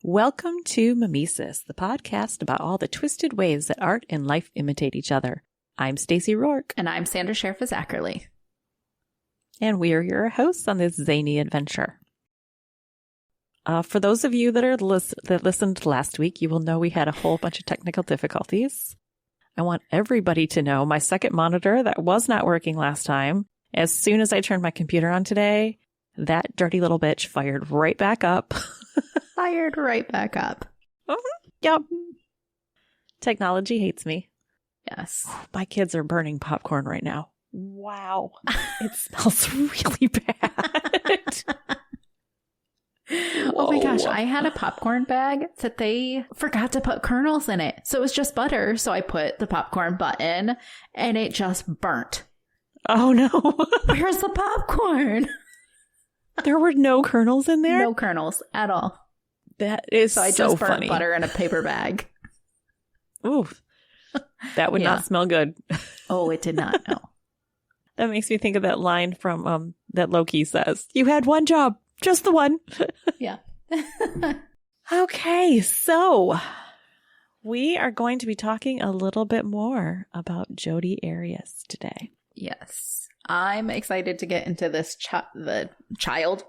Welcome to Mimesis, the podcast about all the twisted ways that art and life imitate each other. I'm Stacey Rourke. And I'm Sandra Sheriff-Zackerly. And we are your hosts on this zany adventure. For those of you that listened last week, you will know we had a whole bunch of technical difficulties. I want everybody to know my second monitor that was not working last time, as soon as I turned my computer on today, that dirty little bitch fired right back up. Fired right back up. Yep. Technology hates me. Yes. My kids are burning popcorn right now. Wow. It smells really bad. Oh my gosh, I had a popcorn bag that they forgot to put kernels in it. So it was just butter. So I put the popcorn button and it just burnt. Oh no. Where's the popcorn? There were no kernels in there? No kernels at all. That is so I so just burnt funny. Butter in a paper bag. Ooh. That would not smell good. Oh, it did not. No. That makes me think of that line from that Loki says, "You had one job, just the one." Yeah. Okay, so we are going to be talking a little bit more about Jodi Arias today. Yes. I'm excited to get into this child.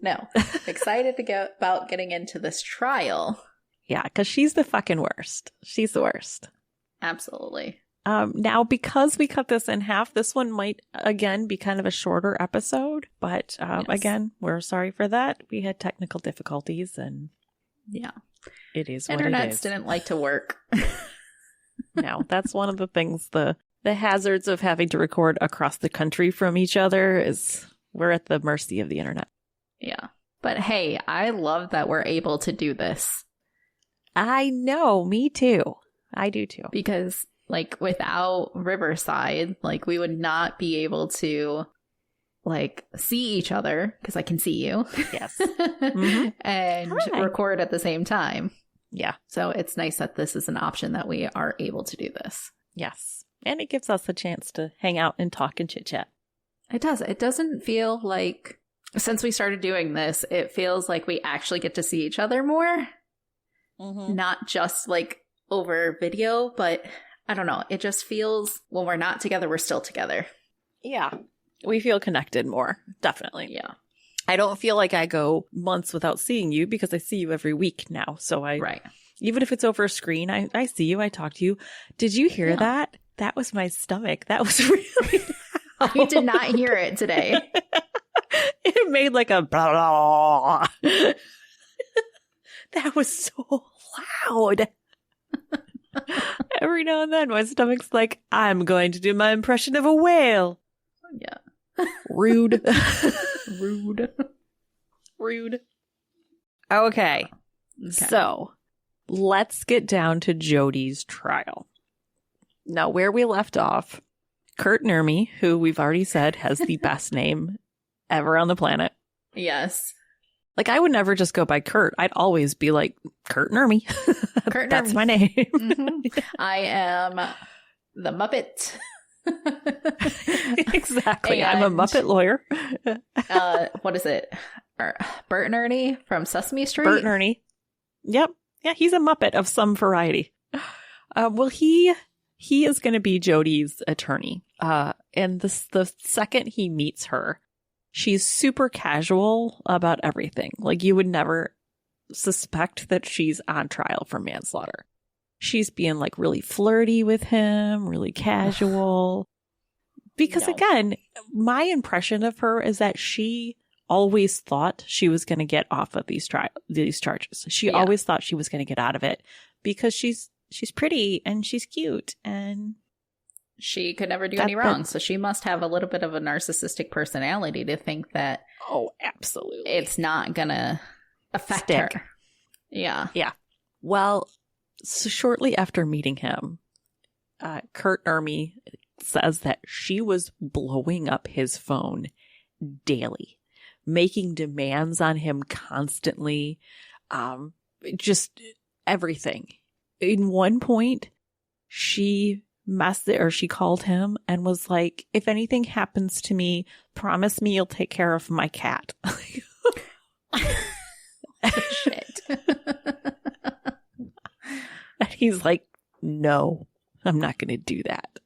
No. Excited to go about getting into this trial. Yeah, because she's the fucking worst. She's the worst. Absolutely. Now, because we cut this in half, this one might, again, be kind of a shorter episode. But Yes. Again, we're sorry for that. We had technical difficulties and Yeah. it is what it Internets is. didn't like to work. No, that's one of the things, the hazards of having to record across the country from each other is we're at the mercy of the internet. Yeah. But hey, I love that we're able to do this. I know, me too. I do too. Because, like, without Riverside, like, we would not be able to, like, see each other, because I can see you. Yes. Mm-hmm. And Hi. record at the same time. Yeah. So it's nice that this is an option that we are able to do this. Yes. And it gives us a chance to hang out and talk and chit chat. It does. It doesn't feel like, since we started doing this, it feels like we actually get to see each other more. Mm-hmm. Not just like over video, but I don't know. It just feels when we're not together, we're still together. Yeah. We feel connected more. Definitely. Yeah. I don't feel like I go months without seeing you because I see you every week now. So Right. Even if it's over a screen, I see you, I talk to you. Did you hear that? That was my stomach. That was really loud. I did not hear it today. It made like a blah, blah, blah. That was so loud. Every now and then my stomach's like, I'm going to do my impression of a whale. Yeah. Rude. Rude. Rude. Okay. So let's get down to Jodi's trial. Now, where we left off, Kurt Nurmi, who we've already said has the best name ever on the planet. Yes. Like, I would never just go by Kurt. I'd always be like, Kurt Nurmi. Kurt That's Nurmi. my name. Mm-hmm. I am the Muppet. Exactly. I'm a Muppet lawyer. What is it? Bert and Ernie from Sesame Street? Bert and Ernie. Yep. Yeah, he's a Muppet of some variety. Well, he is going to be Jodi's attorney. And the second he meets her, she's super casual about everything. Like, you would never suspect that she's on trial for manslaughter. She's being like really flirty with him, really casual. Because again, my impression of her is that she always thought she was going to get off of these charges. She always thought she was going to get out of it because she's pretty and she's cute and she could never do any wrong. So she must have a little bit of a narcissistic personality to think that absolutely it's not going to affect her. Yeah. Yeah. Well, so shortly after meeting him, Kurt Nurmi says that she was blowing up his phone daily, making demands on him constantly, just everything. In one point, she called him and was like, if anything happens to me, promise me you'll take care of my cat. Shit. And he's like, no, I'm not going to do that.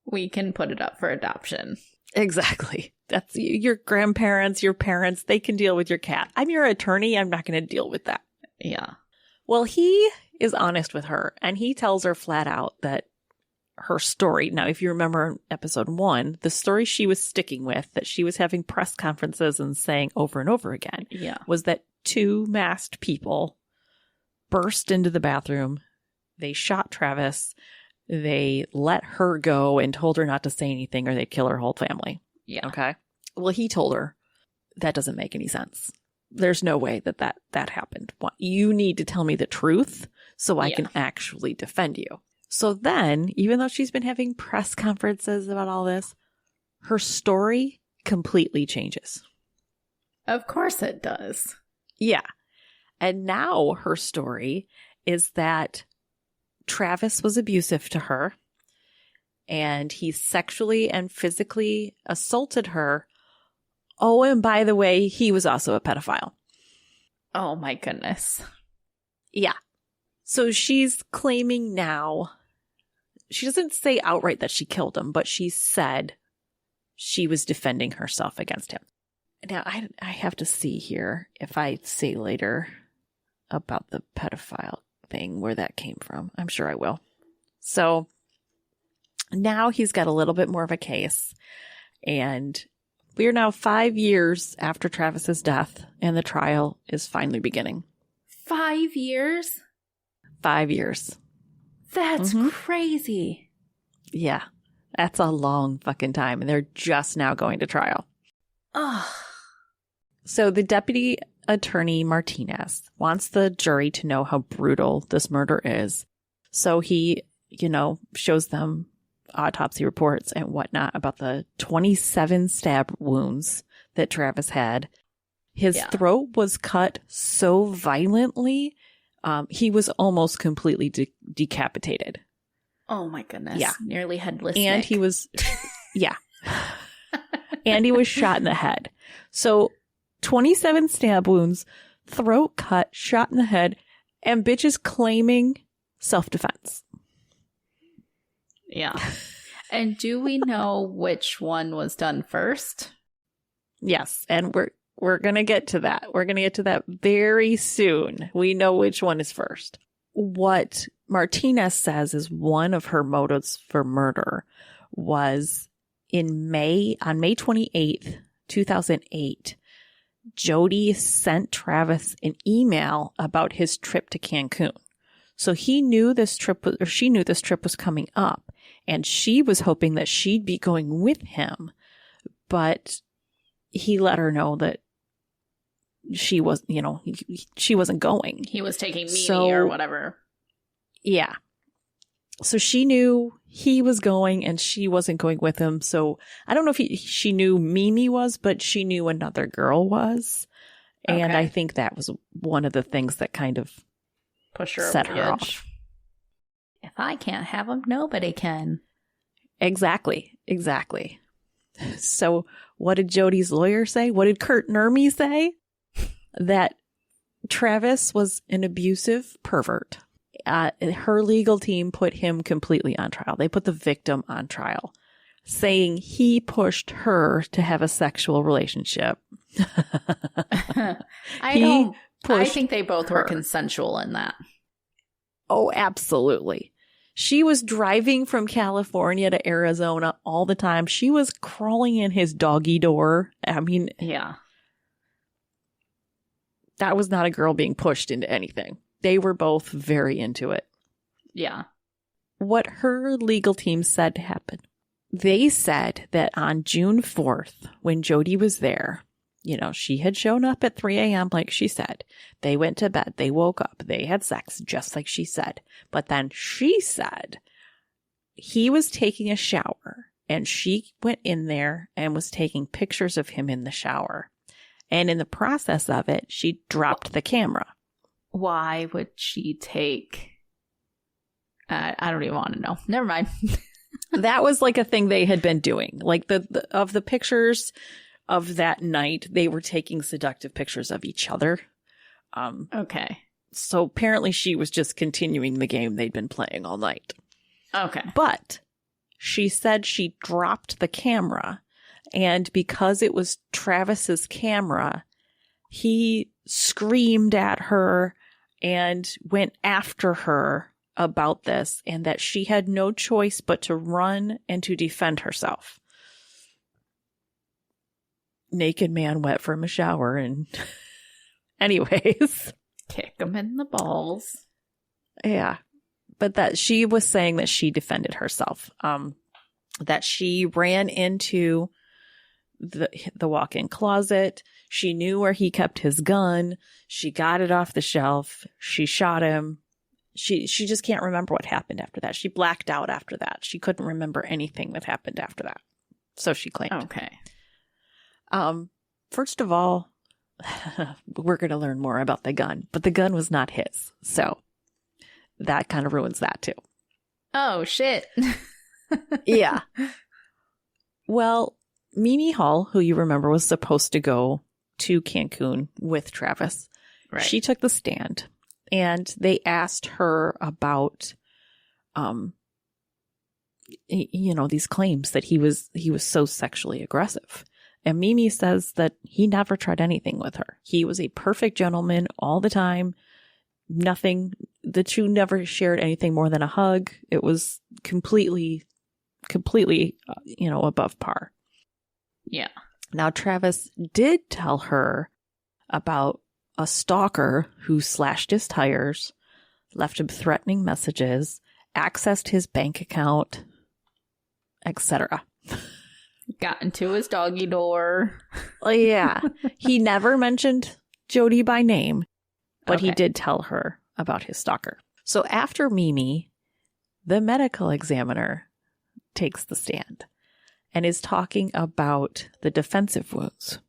We can put it up for adoption. Exactly. That's your grandparents, your parents, they can deal with your cat. I'm your attorney. I'm not going to deal with that. Yeah. Well, he is honest with her, and he tells her flat out that her story. Now, if you remember episode 1, the story she was sticking with, that she was having press conferences and saying over and over again, was that 2 masked people burst into the bathroom. They shot Travis. They let her go and told her not to say anything or they'd kill her whole family. Yeah. Okay. Well, he told her that doesn't make any sense. There's no way that happened. You need to tell me the truth so I can actually defend you. So then, even though she's been having press conferences about all this, her story completely changes. Of course it does. Yeah. And now her story is that Travis was abusive to her and he sexually and physically assaulted her. Oh, and by the way, he was also a pedophile. Oh my goodness. Yeah. So she's claiming now, she doesn't say outright that she killed him, but she said she was defending herself against him. Now, I have to see here if I say later about the pedophile thing where that came from. I'm sure I will. So now he's got a little bit more of a case, and we are now 5 years after Travis's death, and the trial is finally beginning. 5 years? 5 years. That's crazy. Yeah, that's a long fucking time, and they're just now going to trial. Ugh. So the deputy attorney Martinez wants the jury to know how brutal this murder is. So he, shows them autopsy reports and whatnot about the 27 stab wounds that Travis had. His throat was cut so violently, he was almost completely decapitated. Oh my goodness. Yeah. Nearly headless. And Nick. he was, and he was shot in the head. So 27 stab wounds, throat cut, shot in the head, and bitches claiming self-defense. Yeah. And do we know which one was done first? Yes, and we're going to get to that. We're going to get to that very soon. We know which one is first. What Martinez says is one of her motives for murder was on May 28th, 2008, Jodi sent Travis an email about his trip to Cancun. So she knew this trip was coming up, and she was hoping that she'd be going with him, but he let her know that she was, she wasn't going. He was taking Mimi or whatever. Yeah. So she knew he was going and she wasn't going with him. So I don't know if she knew Mimi was, but she knew another girl was. And Okay. I think that was one of the things that kind of Push her set over the her edge. off. If I can't have him, nobody can. Exactly. So what did Jodi's lawyer say? What did Kurt Nurmi say? That Travis was an abusive pervert. Her legal team put him completely on trial. They put the victim on trial, saying he pushed her to have a sexual relationship. I pushed think they both were her. consensual in that. Oh, absolutely. She was driving from California to Arizona all the time. She was crawling in his doggy door. I mean, Yeah. that was not a girl being pushed into anything. They were both very into it. Yeah. What her legal team said happened. They said that on June 4th, when Jodi was there, she had shown up at 3 a.m. like she said. They went to bed. They woke up. They had sex just like she said. But then she said he was taking a shower and she went in there and was taking pictures of him in the shower. And in the process of it, she dropped the camera. Why would she take... I don't even want to know. Never mind. That was like a thing they had been doing. Like of the pictures of that night, they were taking seductive pictures of each other. Okay. So apparently she was just continuing the game they'd been playing all night. Okay. But she said she dropped the camera, and because it was Travis's camera, he screamed at her and went after her about this, and that she had no choice but to run and to defend herself. Naked man wet from a shower, and anyways. Kick him in the balls. Yeah. But that she was saying that she defended herself. That she ran into the walk-in closet. She knew where he kept his gun. She got it off the shelf. She shot him. She just can't remember what happened after that. She blacked out after that. She couldn't remember anything that happened after that. So she claimed. Okay. First of all, we're going to learn more about the gun, but the gun was not his. So that kind of ruins that too. Oh, shit. Yeah. Well, Mimi Hall, who you remember was supposed to go to Cancun with Travis, Right. She took the stand, and they asked her about, these claims that he was so sexually aggressive. And Mimi says that he never tried anything with her. He was a perfect gentleman all the time. Nothing, the two never shared anything more than a hug. It was completely, above par. Yeah. Now, Travis did tell her about a stalker who slashed his tires, left him threatening messages, accessed his bank account, etc. Got into his doggy door. Yeah. He never mentioned Jodi by name, but he Okay. did tell her about his stalker. So after Mimi, the medical examiner takes the stand and is talking about the defensive wounds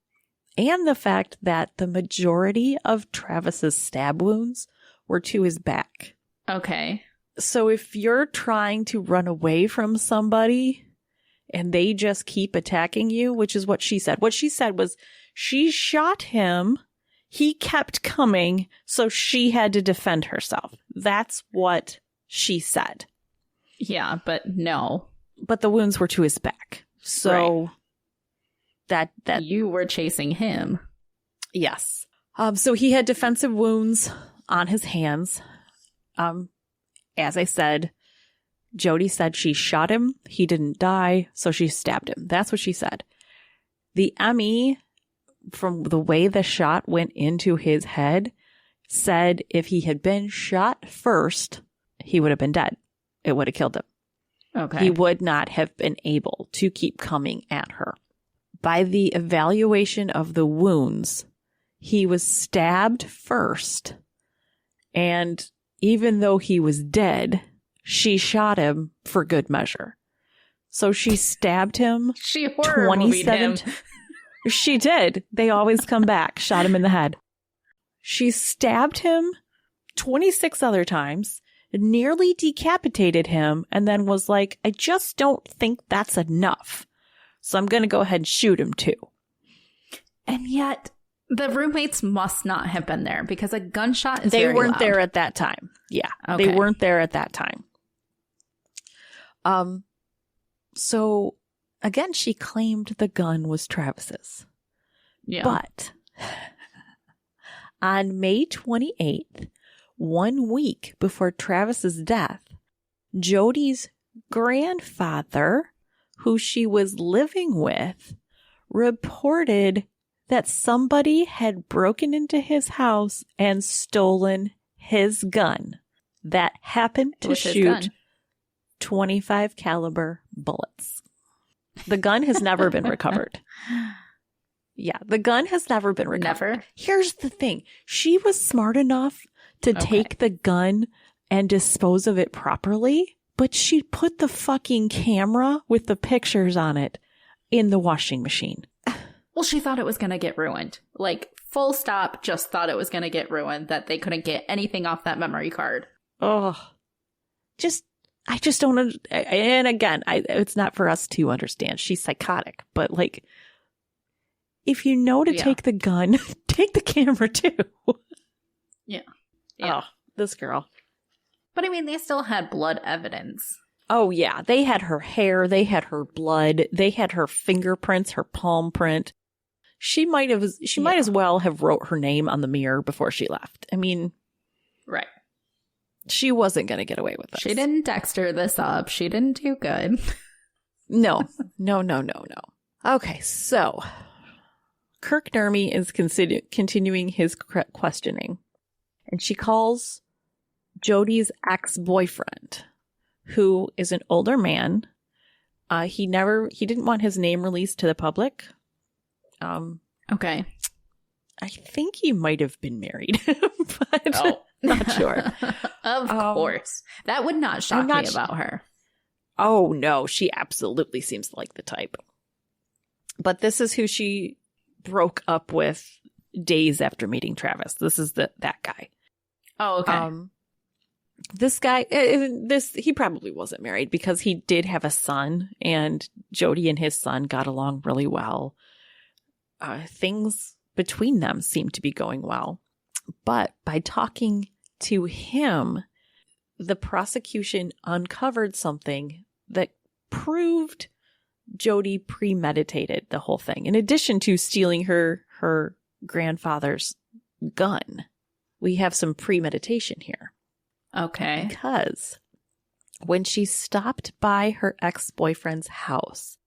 and the fact that the majority of Travis's stab wounds were to his back. Okay. So if you're trying to run away from somebody and they just keep attacking you, which is what she said. What she said was she shot him. He kept coming, so she had to defend herself. That's what she said. Yeah, but no. But the wounds were to his back. So that You were chasing him. yes. So he had defensive wounds on his hands. As I said, Jodi said she shot him. He didn't die, so she stabbed him. That's what she said. The ME, from the way the shot went into his head, said if he had been shot first, he would have been dead. It would have killed him. Okay. He would not have been able to keep coming at her. By the evaluation of the wounds, he was stabbed first, and even though he was dead, she shot him for good measure. So she stabbed him. She horror movied him. She did. They always come back. Shot him in the head. She stabbed him 26 other times, nearly decapitated him, and then was like, I just don't think that's enough. So I'm going to go ahead and shoot him too. And yet, the roommates must not have been there because a gunshot is They very weren't loud. there at that time. Yeah. Okay. They weren't there at that time. So again, she claimed the gun was Travis's. Yeah. But on May 28th, 1 week before Travis's death, Jodi's grandfather, who she was living with, reported that somebody had broken into his house and stolen his gun that happened to What's his shoot gun? 25 caliber bullets. The gun has never been recovered. Yeah, the gun has never been recovered. Never? Here's the thing. She was smart enough to take the gun and dispose of it properly, but she put the fucking camera with the pictures on it in the washing machine. Well, she thought it was going to get ruined. Like, full stop, just thought it was going to get ruined, that they couldn't get anything off that memory card. Oh, I just don't, and again, it's not for us to understand. She's psychotic, but like, if you know to take the gun, take the camera too. Yeah. Oh, this girl. But I mean, they still had blood evidence. Oh, yeah. They had her hair. They had her blood. They had her fingerprints, her palm print. She might as well have wrote her name on the mirror before she left. I mean, right. She wasn't going to get away with this. She didn't Dexter this up. She didn't do good. No. Okay, so Kirk Nurmi is continuing his questioning, and she calls Jodi's ex-boyfriend, who is an older man. He didn't want his name released to the public. Okay. I think he might have been married, but not sure. Of course. That would not shock me about her. Oh, no. She absolutely seems like the type. But this is who she broke up with days after meeting Travis. This is that guy. Oh, okay. This guy, he probably wasn't married because he did have a son, and Jodi and his son got along really well. Things between them seemed to be going well. But by talking to him, the prosecution uncovered something that proved Jodi premeditated the whole thing. In addition to stealing her grandfather's gun, we have some premeditation here. Okay. Because when she stopped by her ex-boyfriend's house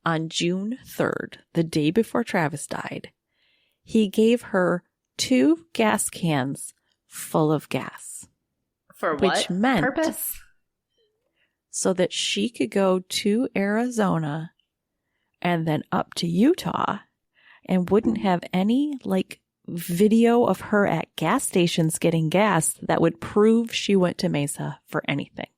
on June 3rd, the day before Travis died, he gave her 2 gas cans full of gas. For what purpose? So that she could go to Arizona and then up to Utah and wouldn't have any video of her at gas stations getting gas that would prove she went to Mesa for anything.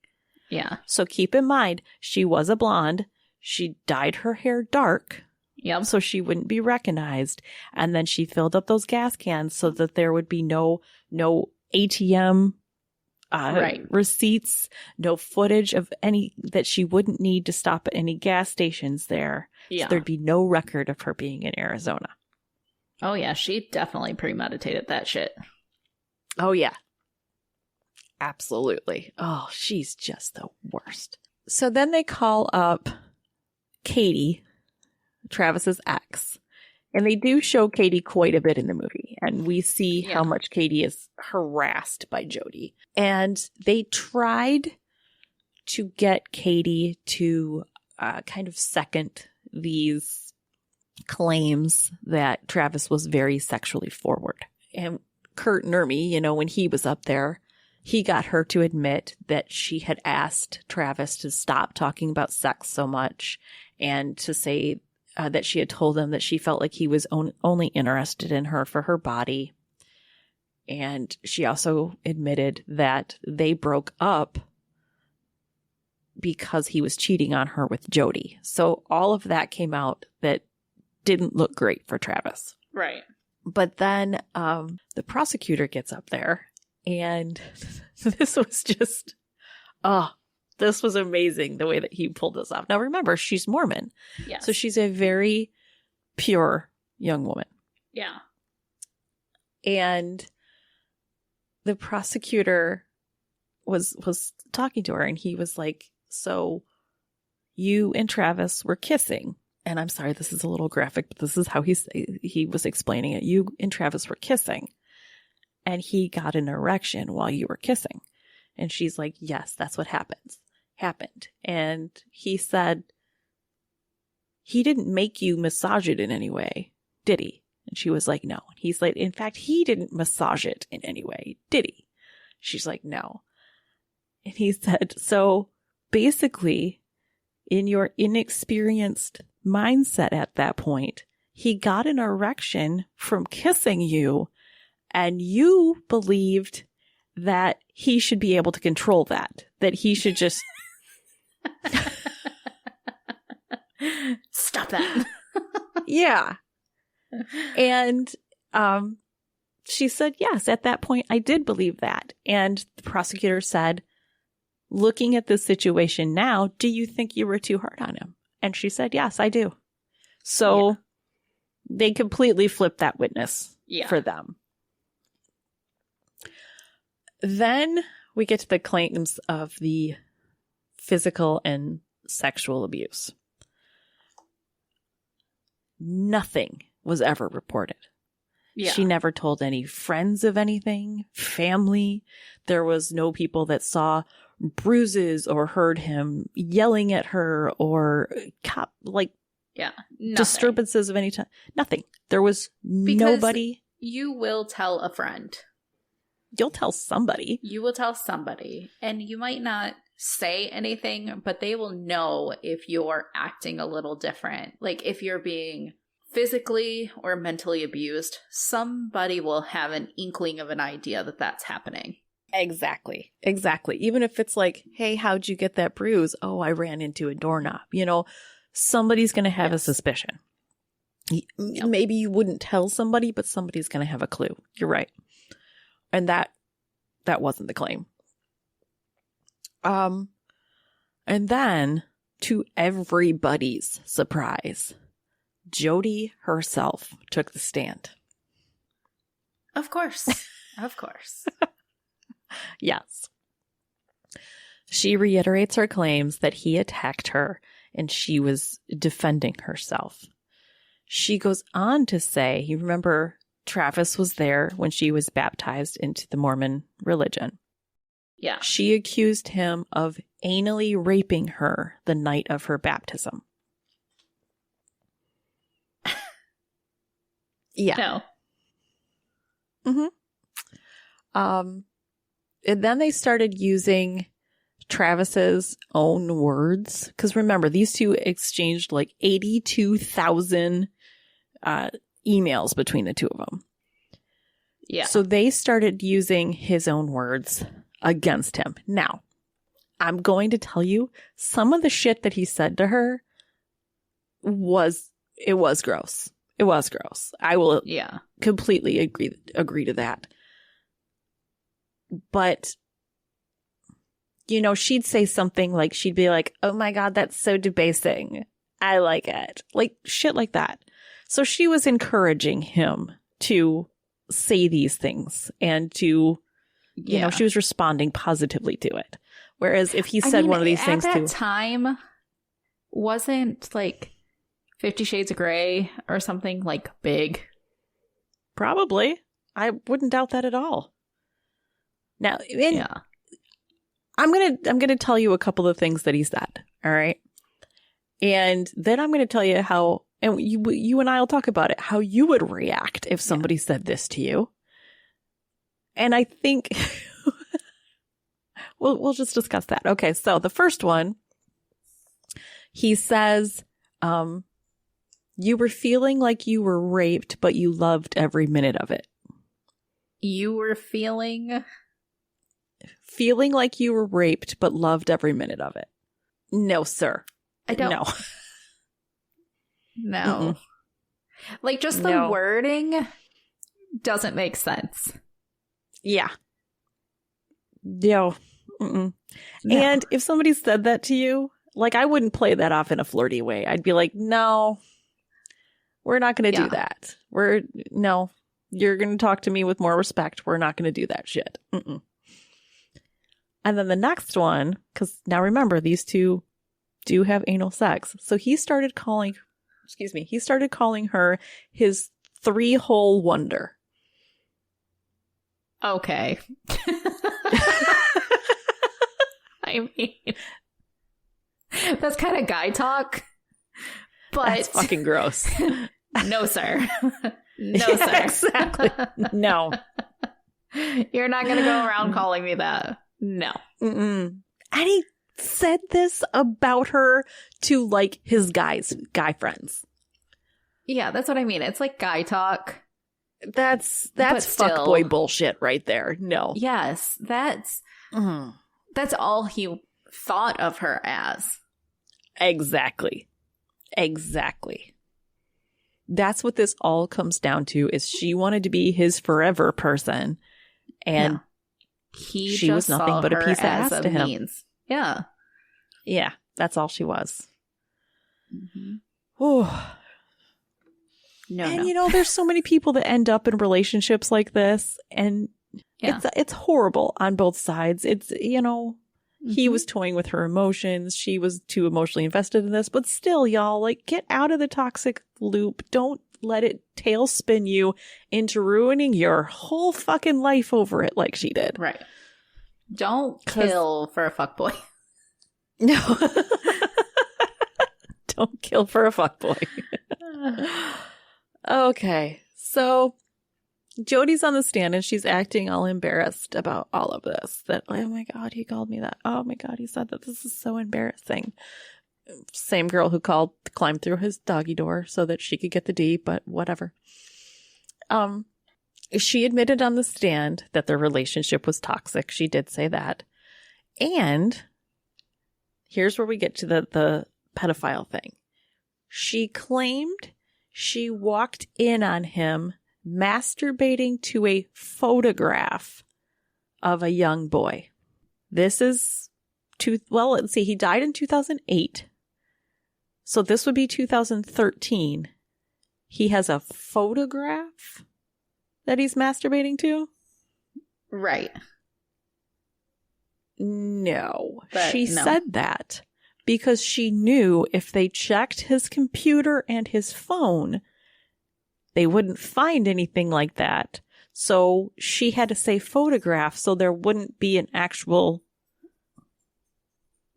Yeah. So keep in mind, she was a blonde. She dyed her hair dark. Yep. So she wouldn't be recognized. And then she filled up those gas cans so that there would be no ATM receipts, no footage of any that she wouldn't need to stop at any gas stations there. Yeah. So there'd be no record of her being in Arizona. Oh, yeah. She definitely premeditated that shit. Oh, yeah. Absolutely. Oh, she's just the worst. So then they call up Katie, Travis's ex, and they do show Katie quite a bit in the movie, and we see how much Katie is harassed by Jodi. And they tried to get Katie to kind of second these claims that Travis was very sexually forward. And Kurt Nurmi, when he was up there, he got her to admit that she had asked Travis to stop talking about sex so much, and to say that she had told him that she felt like he was only interested in her for her body. And she also admitted that they broke up because he was cheating on her with Jodi. So all of that came out that didn't look great for Travis. Right. But then the prosecutor gets up there, and this was just, this was amazing the way that he pulled this off. Now remember, she's Mormon. Yes. So she's a very pure young woman. Yeah. And the prosecutor was talking to her, and he was like, so you and Travis were kissing. And I'm sorry, this is a little graphic, but this is how he was explaining it. You and Travis were kissing, and he got an erection while you were kissing. And she's like, yes, that's what happened. And he said, he didn't make you massage it in any way, did he? And she was like, no. And he's like, in fact, he didn't massage it in any way, did he? She's like, no. And he said, so basically, in your inexperienced mindset at that point, he got an erection from kissing you, and you believed that he should be able to control that he should just stop that. Yeah. And she said, yes, at that point I did believe that. And the prosecutor said, looking at this situation now, do you think you were too hard on him? And she said, yes, I do. So they completely flipped that witness for them. Then we get to the claims of the physical and sexual abuse. Nothing was ever reported. Yeah. She never told any friends of anything, family. There was no people that saw bruises or heard him yelling at her or nothing. disturbances of any type. Nothing. There was nobody. You will tell a friend. You'll tell somebody. You will tell somebody. And you might not say anything, but they will know if you're acting a little different. Like if you're being physically or mentally abused, somebody will have an inkling of an idea that that's happening. Exactly. Even if it's like, hey, how'd you get that bruise? Oh, I ran into a doorknob. Somebody's going to have a suspicion. Yep. Maybe you wouldn't tell somebody, but somebody's going to have a clue. You're right. And that wasn't the claim. And then, to everybody's surprise, Jodi herself took the stand. Of course. Of course. Yes. She reiterates her claims that he attacked her and she was defending herself. She goes on to say, you remember Travis was there when she was baptized into the Mormon religion. Yeah. She accused him of anally raping her the night of her baptism. Yeah. No. And then they started using Travis's own words. Because remember, these two exchanged like 82,000 emails between the two of them. Yeah. So they started using his own words against him. Now, I'm going to tell you, some of the shit that he said to her was gross. It was gross. I will completely agree to that. But, she'd say something like, she'd be like, oh my God, that's so debasing. I like it. Like shit like that. So she was encouraging him to say these things and to, she was responding positively to it. Whereas if he said one of these things at that time, wasn't like 50 Shades of Grey or something like big? Probably. I wouldn't doubt that at all. Now, I'm gonna tell you a couple of things that he said. All right, and then I'm gonna tell you how, and you and I will talk about it, how you would react if somebody said this to you. And I think we'll just discuss that. Okay, so the first one, he says, you were feeling like you were raped, but you loved every minute of it. You were feeling like you were raped, but loved every minute of it. No, sir. I don't. No. No. Mm-mm. Like, just the wording doesn't make sense. Yeah. No. Mm-mm. No. And if somebody said that to you, like, I wouldn't play that off in a flirty way. I'd be like, no, we're not going to do that. No, you're going to talk to me with more respect. We're not going to do that shit. Mm-mm. And then the next one, because now remember, these two do have anal sex. So he started calling her his 3-hole wonder. Okay. I mean, that's kind of guy talk, but that's fucking gross. No, sir. No, sir. Exactly. No. You're not going to go around calling me that. No. Mm-mm. And he said this about her to like his guy friends. Yeah, that's what I mean. It's like guy talk. That's fuckboy bullshit right there. No. Yes, that's all he thought of her as. Exactly. That's what this all comes down to, is she wanted to be his forever person, and she was nothing but a piece of ass to him. Means. Yeah. Yeah, that's all she was. Mm-hmm. Oh. No. There's so many people that end up in relationships like this, and it's horrible on both sides. It's, you know, he was toying with her emotions. She was too emotionally invested in this. But still, y'all, like, get out of the toxic loop. Don't let it tailspin you into ruining your whole fucking life over it like she did. Right. Don't kill for a fuckboy. No. Don't kill for a fuckboy. Okay. So Jodi's on the stand and she's acting all embarrassed about all of this. That, oh my God, he called me that. Oh my God, he said that. This is so embarrassing. Same girl who climbed through his doggy door so that she could get the D, but whatever. She admitted on the stand that their relationship was toxic. She did say that. And here's where we get to the pedophile thing. She claimed she walked in on him masturbating to a photograph of a young boy. This is, let's see, he died in 2008. So this would be 2013. He has a photograph that he's masturbating to? Right. No. But She no. said that because she knew if they checked his computer and his phone, they wouldn't find anything like that. So she had to say photograph so there wouldn't be an actual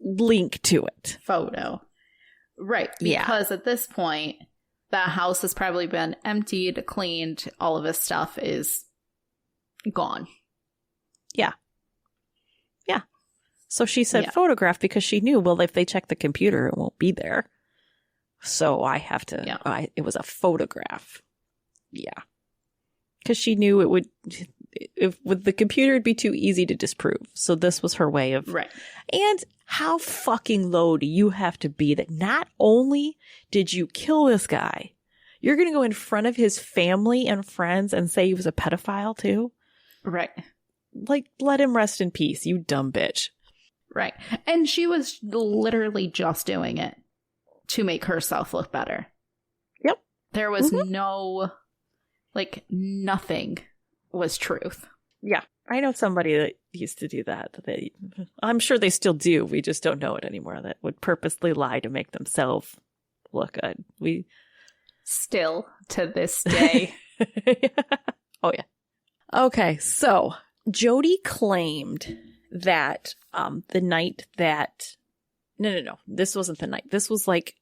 link to it. Photo. Right. Because at this point, that house has probably been emptied, cleaned, all of his stuff is gone. Yeah. Yeah. So she said photograph because she knew, well, if they check the computer, it won't be there. So I have to, it was a photograph. Yeah. Because she knew it would, with the computer, it'd be too easy to disprove. So this was her way of, right. And how fucking low do you have to be that not only did you kill this guy, you're going to go in front of his family and friends and say he was a pedophile too? Right. Like, let him rest in peace, you dumb bitch. Right. And she was literally just doing it to make herself look better. Yep. There was no, like, nothing was truth. Yeah. I know somebody that used to do that. I'm sure they still do. We just don't know it anymore. That would purposely lie to make themselves look good. We still to this day. Oh, yeah. Okay. So Jodi claimed that the night that no, this wasn't the night. This was like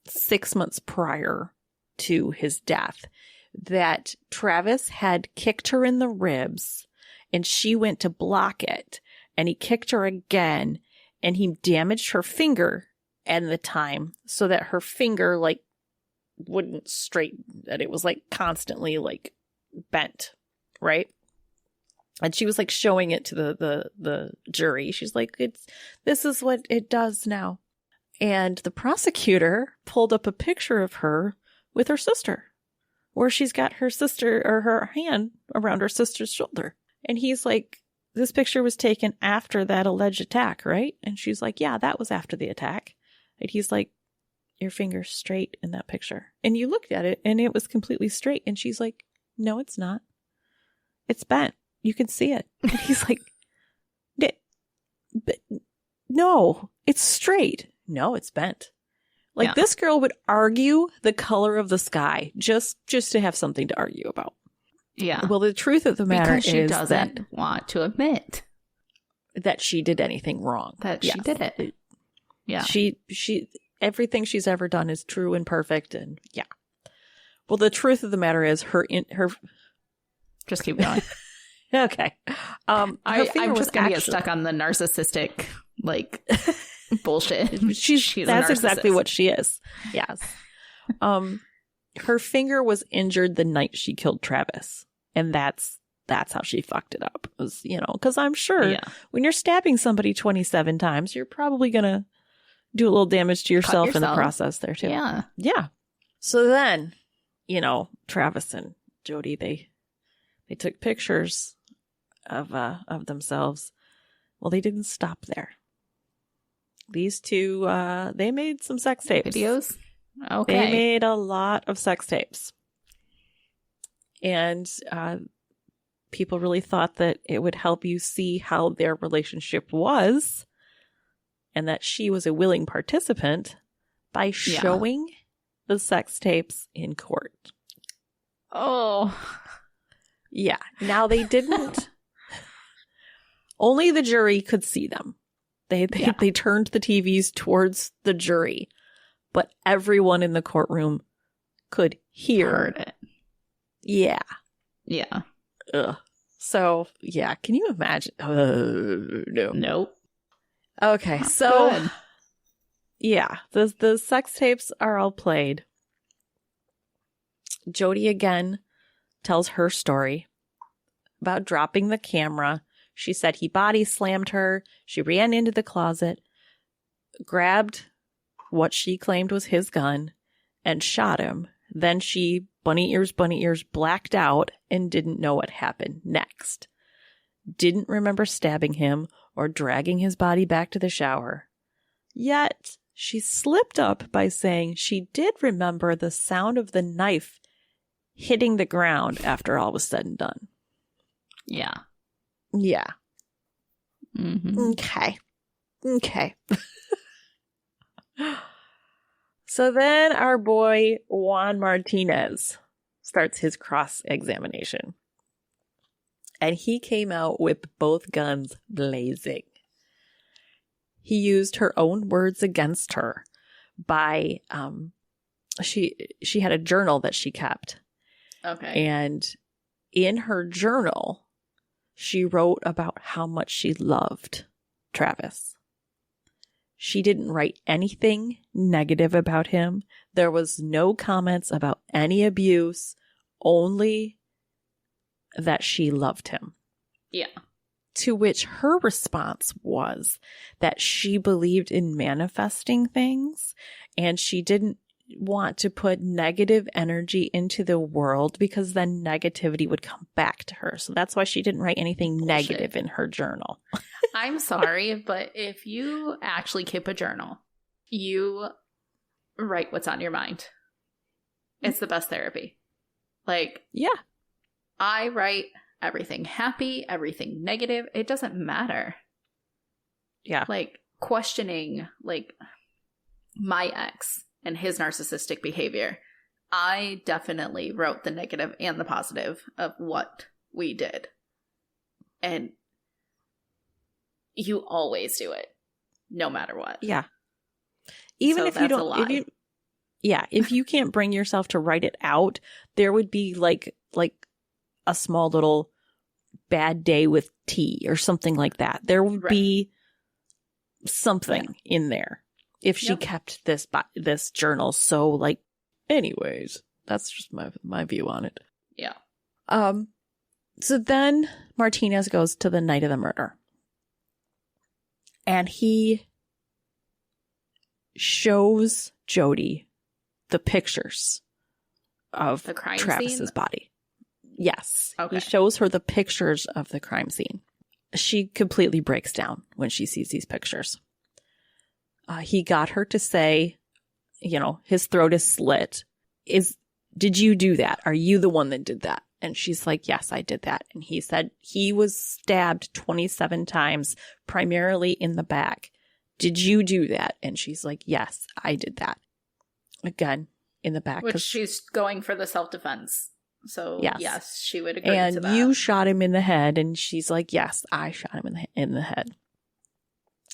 6 months prior to his death, that Travis had kicked her in the ribs and she went to block it and he kicked her again and he damaged her finger at the time so that her finger like wouldn't straighten, that it was like constantly like bent, right? And she was like showing it to the jury. She's like, this is what it does now. And the prosecutor pulled up a picture of her with her sister, where she's got her sister or her hand around her sister's shoulder. And he's like, this picture was taken after that alleged attack, right? And she's like, yeah, that was after the attack. And he's like, your finger's straight in that picture. And you looked at it and it was completely straight. And she's like, no, it's not. It's bent. You can see it. And he's like, but no, it's straight. No, it's bent. Like, this girl would argue the color of the sky just to have something to argue about. Yeah. Well, the truth of the matter is she doesn't want to admit that she did anything wrong. That she did it. Yeah. She everything she's ever done is true and perfect, and yeah. Well, the truth of the matter is her just keep going. Okay. I'm just gonna get stuck on the narcissistic like bullshit. She's that's exactly what she is. Yes. Her finger was injured the night she killed Travis, and that's how she fucked it up. It was, because I'm sure when you're stabbing somebody 27 times, you're probably gonna do a little damage to yourself in the process there too. Yeah. Yeah. So then, Travis and Jodi, they took pictures of themselves. Well, they didn't stop there. These two, they made some sex tapes. Videos? Okay. They made a lot of sex tapes. And people really thought that it would help you see how their relationship was and that she was a willing participant by showing the sex tapes in court. Oh. Yeah. Now they didn't. Only the jury could see them. They turned the TVs towards the jury, but everyone in the courtroom could hear it. Yeah. Yeah. Ugh. So, yeah, can you imagine? No. Nope. Okay, Not so good. yeah, the sex tapes are all played. Jodi again tells her story about dropping the camera. She said he body slammed her. She ran into the closet, grabbed what she claimed was his gun, and shot him. Then she, bunny ears, blacked out and didn't know what happened next. Didn't remember stabbing him or dragging his body back to the shower. Yet, she slipped up by saying she did remember the sound of the knife hitting the ground after all was said and done. Yeah. Yeah. Mm-hmm. Okay. So then our boy Juan Martinez starts his cross-examination. And he came out with both guns blazing. He used her own words against her by, she had a journal that she kept. Okay. And in her journal, she wrote about how much she loved Travis. She didn't write anything negative about him. There was no comments about any abuse, only that she loved him. Yeah. To which her response was that she believed in manifesting things and she didn't want to put negative energy into the world because then negativity would come back to her. So that's why she didn't write anything negative in her journal. I'm sorry, but if you actually keep a journal, you write what's on your mind. It's the best therapy. Like, yeah. I write everything happy, everything negative. It doesn't matter. Yeah. Like, questioning, like, my ex and his narcissistic behavior. I definitely wrote the negative and the positive of what we did. And you always do it, no matter what. Yeah. Even so if you don't, if you can't bring yourself to write it out, there would be like a small little bad day with tea or something like that. There would be something in there if she kept this journal. So, like, anyways, that's just my view on it. Yeah. So then Martinez goes to the night of the murder. And he shows Jodi the pictures of the crime Travis's scene? body. Yes. Okay. He shows her the pictures of the crime scene. She completely breaks down when she sees these pictures. He got her to say, his throat is slit. Did you do that? Are you the one that did that? And she's like, yes, I did that. And he said he was stabbed 27 times, primarily in the back. Did you do that? And she's like, yes, I did that. Again, in the back. Which she's going for the self-defense. So, yes she would agree to that. And you shot him in the head. And she's like, yes, I shot him in the head.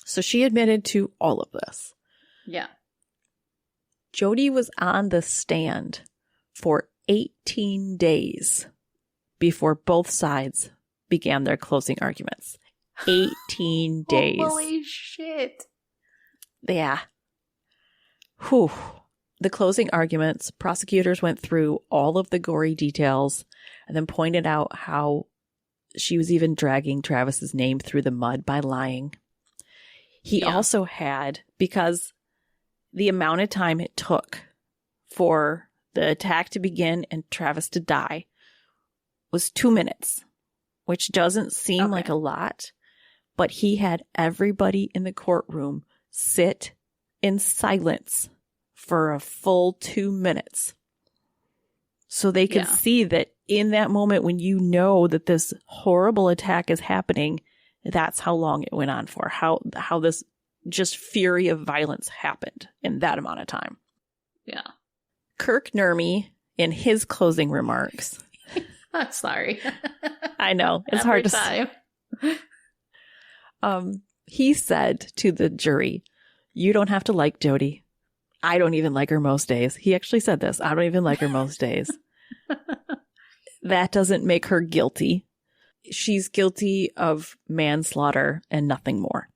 So she admitted to all of this. Yeah. Jodi was on the stand for 18 days before both sides began their closing arguments. 18 days. Holy shit. Yeah. Whew. The closing arguments, prosecutors went through all of the gory details and then pointed out how she was even dragging Travis's name through the mud by lying. He also had, because the amount of time it took for the attack to begin and Travis to die was 2 minutes, which doesn't seem like a lot, but he had everybody in the courtroom sit in silence for a full 2 minutes so they could see that in that moment when you know that this horrible attack is happening, that's how long it went on for, how this just fury of violence happened in that amount of time. Yeah. Kirk Nurmi, in his closing remarks. I'm sorry. I know. It's Every hard to time. He said to the jury, "You don't have to like Jodi. I don't even like her most days." He actually said this. "I don't even like her most days." That doesn't make her guilty. She's guilty of manslaughter and nothing more.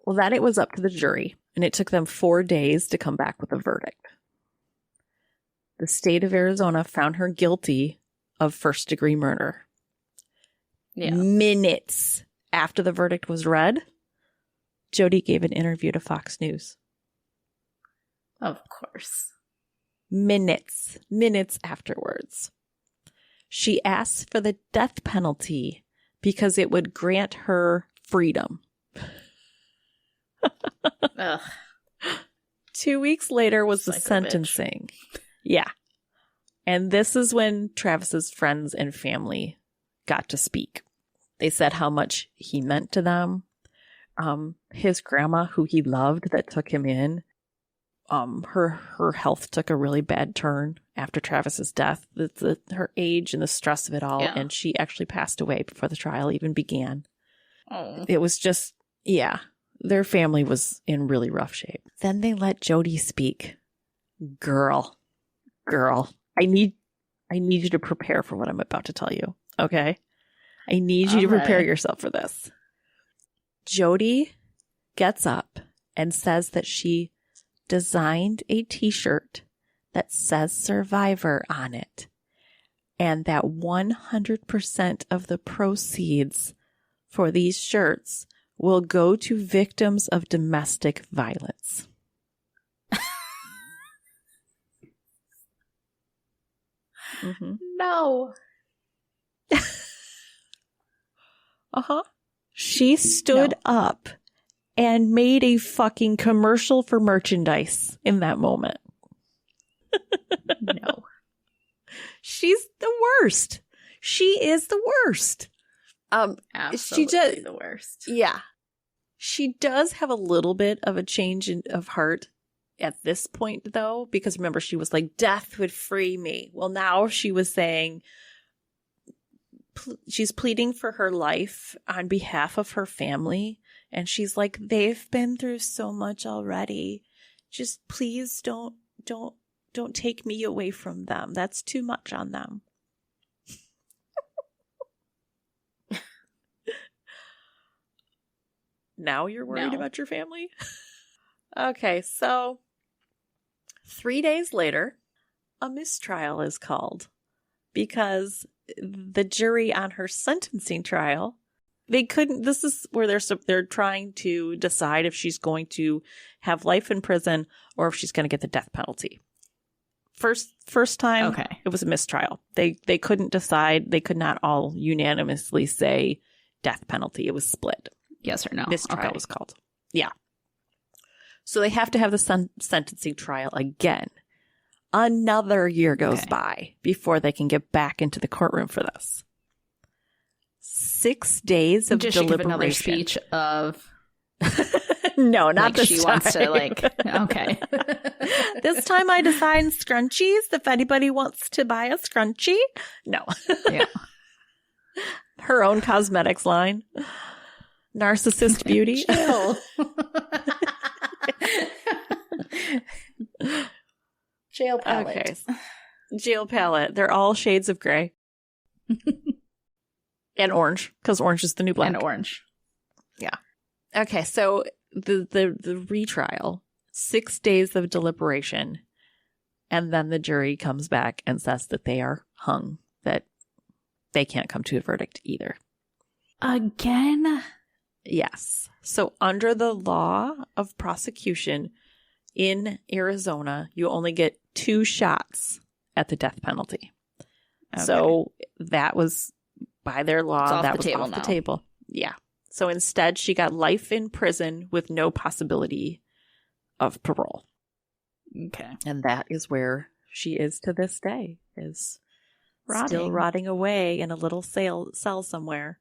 Well, then it was up to the jury, and it took them 4 days to come back with a verdict. The state of Arizona found her guilty of first-degree murder. Yeah. Minutes after the verdict was read, Jodi gave an interview to Fox News. Of course. Minutes afterwards. She asked for the death penalty because it would grant her freedom. Ugh. 2 weeks later was the sentencing. Yeah. And this is when Travis's friends and family got to speak. They said how much he meant to them. His grandma, who he loved, that took him in, her health took a really bad turn after Travis's death. Her age and the stress of it all, Yeah. and she actually passed away before the trial even began. Oh. It was just, yeah, their family was in really rough shape. Then they let Jodi speak. Girl, I need you to prepare for what I'm about to tell you, okay? I need you to prepare yourself for this. Jodi gets up and says that she designed a t-shirt that says Survivor on it, and that 100% of the proceeds for these shirts will go to victims of domestic violence. Mm-hmm. No. Uh-huh. She stood up and made a fucking commercial for merchandise in that moment. No. She's the worst. She is the worst. Absolutely the worst. Yeah. She does have a little bit of a change of heart at this point, though, because remember, she was like, death would free me. Well, now she was saying she's pleading for her life on behalf of her family. And she's like, they've been through so much already. Just please don't take me away from them. That's too much on them. Now you're worried about your family? Okay, so 3 days later, a mistrial is called because the jury on her sentencing trial, they couldn't, this is where they're trying to decide if she's going to have life in prison or if she's going to get the death penalty. First time, It was a mistrial. They couldn't decide. They could not all unanimously say death penalty. It was split. Yes or no? Mistrial was called. Yeah. So they have to have the sentencing trial again. Another year goes by before they can get back into the courtroom for this. 6 days of deliberation. Give another speech of... No, not like this she time. Wants to okay. This time I designed scrunchies. If anybody wants to buy a scrunchie. No. Yeah. Her own cosmetics line. Narcissist beauty. Chill. Jail palette. Okay. Jail palette. They're all shades of gray. And orange, because orange is the new black. And orange. Yeah. Okay, so the retrial, 6 days of deliberation, and then the jury comes back and says that they are hung, that they can't come to a verdict either. Again? Yes. So under the law of prosecution in Arizona, you only get 2 shots at the death penalty. Okay. So that was, by their law, that was off the table. Yeah. So instead, she got life in prison with no possibility of parole. Okay. And that is where she is to this day, is Still rotting away in a little cell somewhere.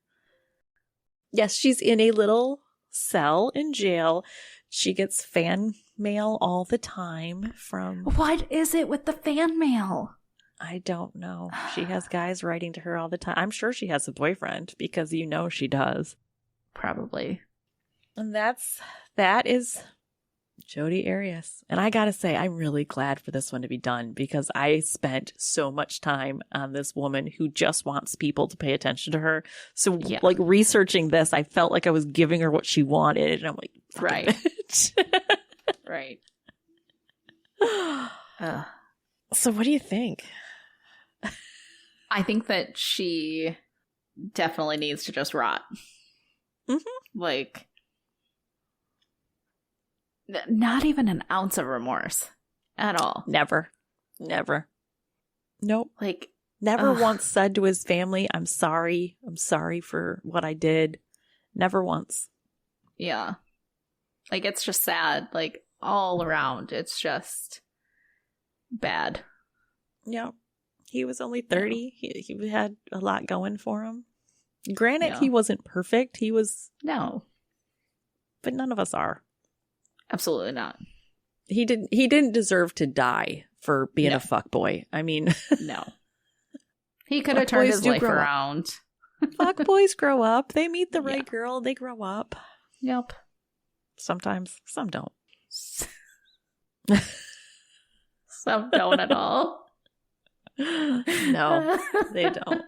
Yes, she's in a little cell in jail. She gets fan mail all the time from... What is it with the fan mail? I don't know. She has guys writing to her all the time. I'm sure she has a boyfriend because you know she does. Probably. And that is Jodi Arias. And I gotta say, I'm really glad for this one to be done because I spent so much time on this woman who just wants people to pay attention to her. So like researching this, I felt like I was giving her what she wanted. And I'm like, right. Bitch. Right. So what do you think? I think that she definitely needs to just rot. Mm-hmm. Like, not even an ounce of remorse at all. Never. Nope. Like, never once said to his family, I'm sorry for what I did. Never once. Yeah. Like, it's just sad. Like, all around. It's just bad. Yeah. He was only 30. He had a lot going for him. Granted, he wasn't perfect. He was... No. But none of us are. Absolutely not. He didn't deserve to die for being a fuckboy. I mean... No. He could have turned his life around. Fuckboys grow up. They meet the right girl. They grow up. Yep. Sometimes. Some don't. Some don't at all. No, they don't.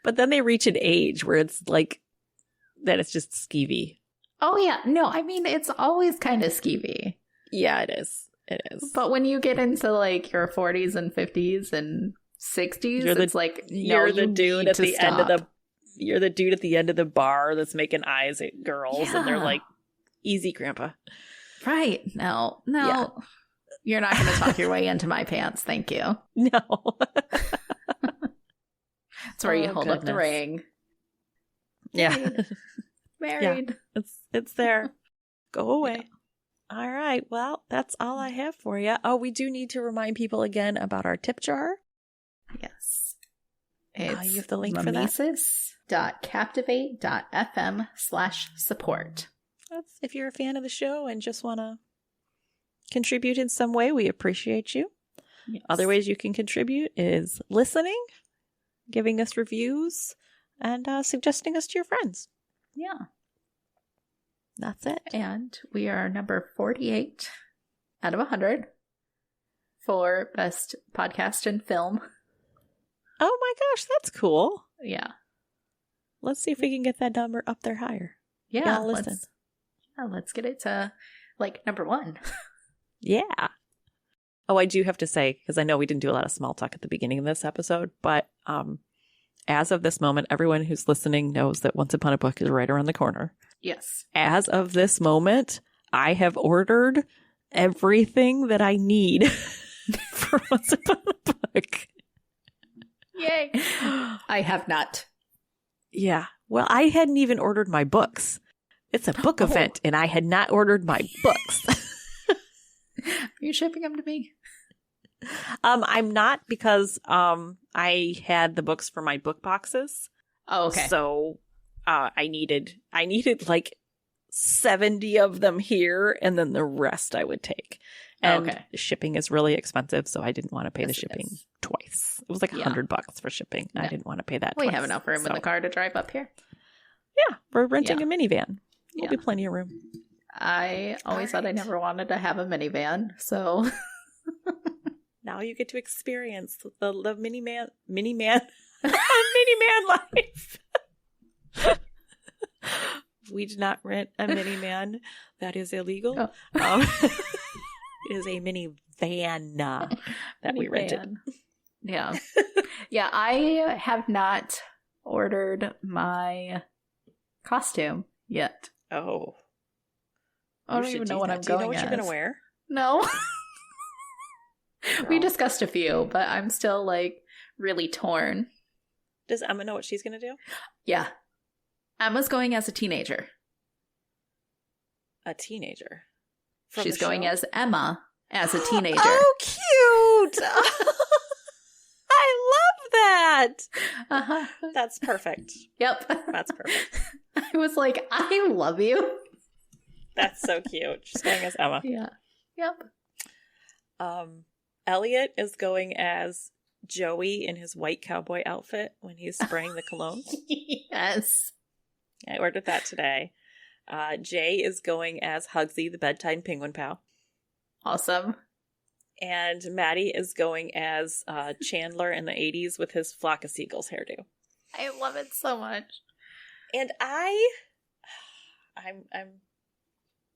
But then they reach an age where it's like that it's just skeevy. Oh yeah. No, I mean it's always kind of skeevy. Yeah, it is. It is. But when you get into like your 40s and 50s and 60s, it's like you're the dude at the end of the you're the dude at the end of the bar that's making eyes at girls and they're like, easy, grandpa. Right. No. Yeah. You're not going to talk your way into my pants. Thank you. No. That's where you hold up the ring. Yeah. Married. Yeah. It's there. Go away. Yeah. All right. Well, that's all I have for you. Oh, we do need to remind people again about our tip jar. Yes. It's you have the link for that? mimesis.captivate.fm/support. That's if you're a fan of the show and just want to contribute in some way, we appreciate you. Yes. Other ways you can contribute is listening, giving us reviews, and suggesting us to your friends. Yeah. That's it. And we are number 48 out of 100 for Best Podcast and Film. Oh my gosh, that's cool. Yeah. Let's see if we can get that number up there higher. Yeah. Listen. Let's get it to like number 1. Yeah. Oh, I do have to say, because I know we didn't do a lot of small talk at the beginning of this episode, but as of this moment, everyone who's listening knows that Once Upon a Book is right around the corner. Yes. As of this moment, I have ordered everything that I need for Once Upon a Book. Yay. I have not. Yeah. Well, I hadn't even ordered my books. It's a book event, and I had not ordered my books. Are you shipping them to me? I'm not because I had the books for my book boxes. Oh, okay. So I needed like 70 of them here, and then the rest I would take. And shipping is really expensive, so I didn't want to pay the shipping twice. It was like $100 for shipping. No. I didn't want to pay that twice. We have enough room in the car to drive up here. Yeah, we're renting a minivan. There'll be plenty of room. I always thought I never wanted to have a minivan, so now you get to experience the miniman miniman life. We did not rent a minivan. That is illegal. Oh. It is a minivan that we rented. Yeah. Yeah, I have not ordered my costume yet. Oh. I don't even know what I'm going as. Do you know what you're going to wear? No. We discussed a few, but I'm still like really torn. Does Emma know what she's going to do? Yeah. Emma's going as a teenager. A teenager? She's going as Emma as a teenager. Oh, cute! I love that. Uh-huh. That's perfect. Yep. That's perfect. I was like, I love you. That's so cute. She's going as Emma. Yeah. Yep. Elliot is going as Joey in his white cowboy outfit when he's spraying the cologne. Yes. I ordered that today. Jay is going as Hugsy, the bedtime penguin pal. Awesome. And Maddie is going as Chandler in the 80s with his flock of seagulls hairdo. I love it so much. And I'm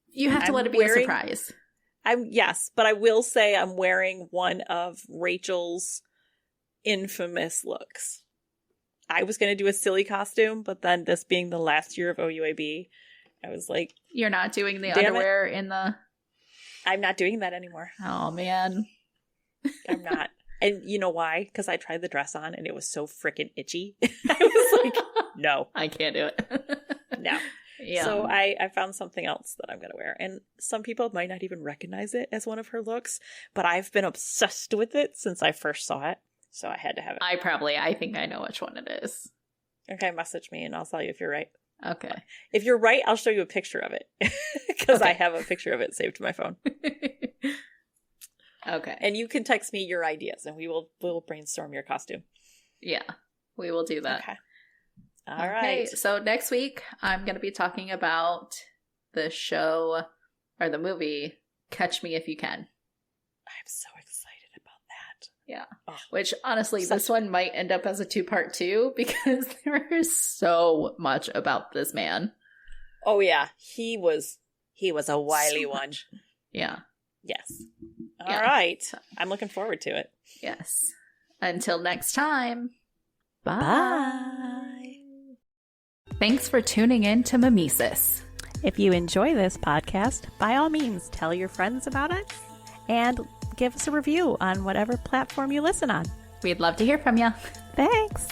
You have to let it be a surprise. Yes, but I will say I'm wearing one of Rachel's infamous looks. I was going to do a silly costume, but then this being the last year of OUAB, I was like, you're not doing the underwear in the... I'm not doing that anymore. Oh, man. I'm not. And you know why? Because I tried the dress on and it was so freaking itchy. I was like, no. I can't do it. No. Yeah. So I found something else that I'm going to wear. And some people might not even recognize it as one of her looks, but I've been obsessed with it since I first saw it. So I had to have it. I think I know which one it is. Okay, message me and I'll tell you if you're right. Okay. If you're right, I'll show you a picture of it. Because Okay. I have a picture of it saved to my phone. Okay. And you can text me your ideas and we'll brainstorm your costume. Yeah, we will do that. Okay. All right. So next week, I'm going to be talking about the show or the movie Catch Me If You Can. I'm so excited about that. Yeah. Oh, which honestly, this one might end up as a 2-part too because there is so much about this man. Oh yeah, he was a wily one. Yeah. Yes. All right. I'm looking forward to it. Yes. Until next time. Bye. Bye. Thanks for tuning in to Mimesis. If you enjoy this podcast, by all means, tell your friends about it and give us a review on whatever platform you listen on. We'd love to hear from you. Thanks.